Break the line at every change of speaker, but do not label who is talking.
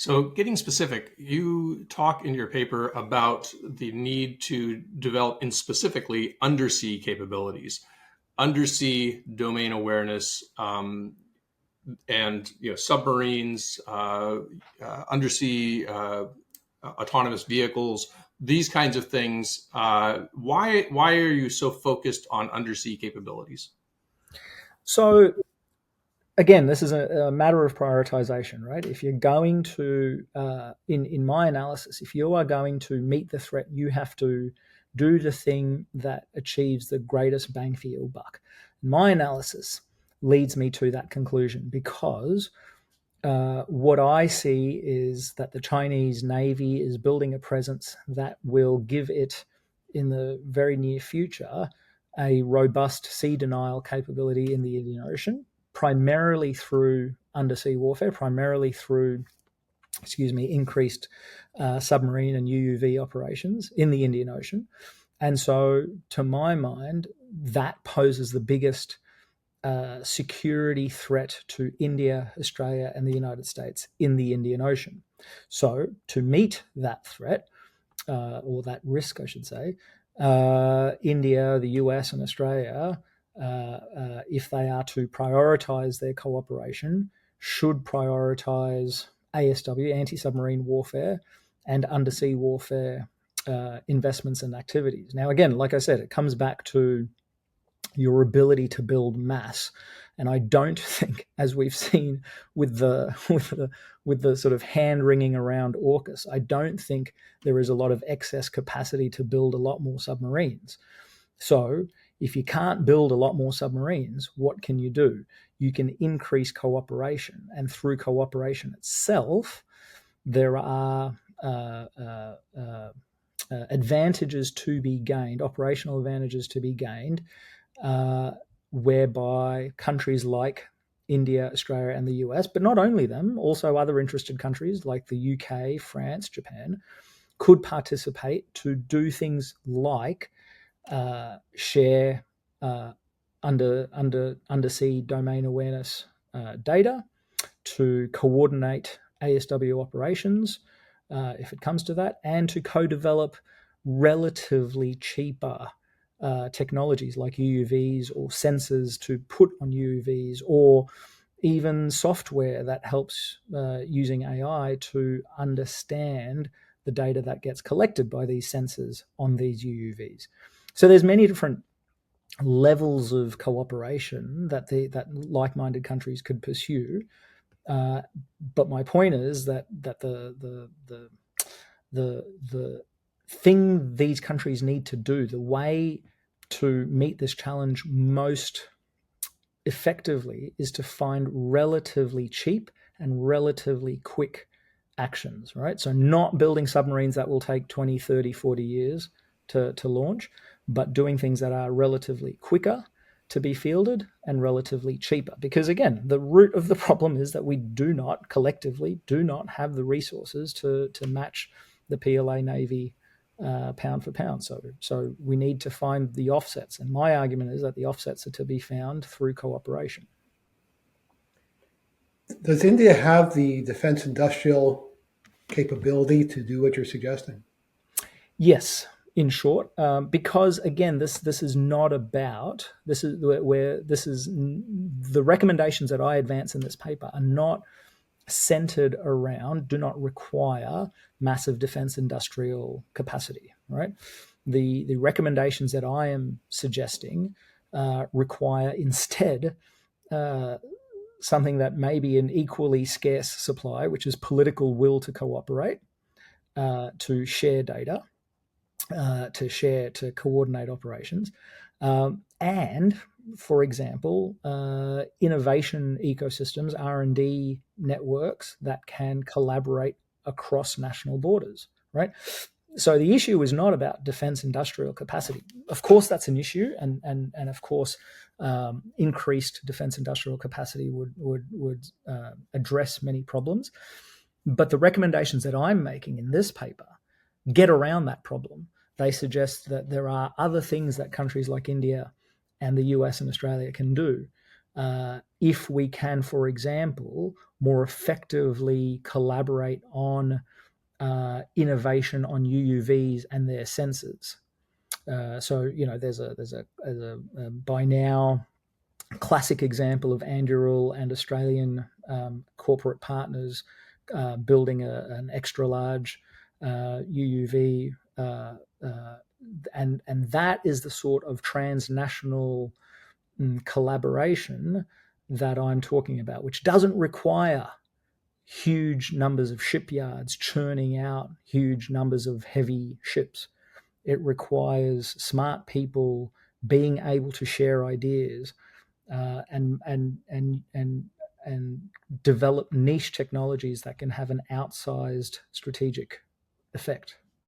So, getting specific, you talk in your paper about the need to develop, in specifically, undersea capabilities, undersea domain awareness, and submarines, undersea autonomous vehicles, these kinds of things. Why are you so focused on undersea capabilities?
So again, this is a matter of prioritization, right? If you're going to, in my analysis, if you are going to meet the threat, you have to do the thing that achieves the greatest bang for your buck. My analysis leads me to that conclusion because what I see is that the Chinese Navy is building a presence that will give it, in the very near future, a robust sea denial capability in the Indian Ocean, primarily through undersea warfare, primarily through, increased submarine and UUV operations in the Indian Ocean. And so, to my mind, that poses the biggest security threat to India, Australia, and the United States in the Indian Ocean. So, to meet that threat, or that risk, I should say, India, the US, and Australia, if they are to prioritize their cooperation, should prioritize ASW, anti submarine warfare, and undersea warfare investments and activities. Now, again, like I said, it comes back to your ability to build mass. And I don't think, as we've seen with the with the sort of hand wringing around AUKUS, I don't think there is a lot of excess capacity to build a lot more submarines. So if you can't build a lot more submarines, what can you do? You can increase cooperation, and through cooperation itself, there are advantages to be gained, operational advantages to be gained, whereby countries like India, Australia, and the US, but not only them, also other interested countries like the UK, France, Japan, could participate to do things like share undersea domain awareness data, to coordinate ASW operations, if it comes to that, and to co-develop relatively cheaper technologies like UUVs or sensors to put on UUVs, or even software that helps using AI to understand the data that gets collected by these sensors on these UUVs. So there's many different levels of cooperation that like-minded countries could pursue. But my point is that the thing these countries need to do, the way to meet this challenge most effectively, is to find relatively cheap and relatively quick actions, right? So not building submarines that will take 20, 30, 40 years to launch, but doing things that are relatively quicker to be fielded and relatively cheaper. Because again, the root of the problem is that we collectively do not have the resources to match the PLA Navy pound for pound. So we need to find the offsets. And my argument is that the offsets are to be found through cooperation.
Does India have the defense industrial capability to do what you're suggesting?
Yes, in short, because again, this is not about this is where this is the recommendations that I advance in this paper are not centered around, do not require massive defense industrial capacity, right? The recommendations that I am suggesting require instead something that may be an equally scarce supply, which is political will to cooperate, to share data, to coordinate operations, and, for example, innovation ecosystems, R&D networks that can collaborate across national borders, right? So the issue is not about defense industrial capacity. Of course, that's an issue, and of course, increased defense industrial capacity would address many problems. But the recommendations that I'm making in this paper get around that problem. They suggest that there are other things that countries like India and the US and Australia can do if we can, for example, more effectively collaborate on innovation on UUVs and their sensors. So there's a by now classic example of Anduril and Australian corporate partners building an extra large UUV, and that is the sort of transnational collaboration that I'm talking about, which doesn't require huge numbers of shipyards churning out huge numbers of heavy ships. It requires smart people being able to share ideas and develop niche technologies that can have an outsized strategic effect.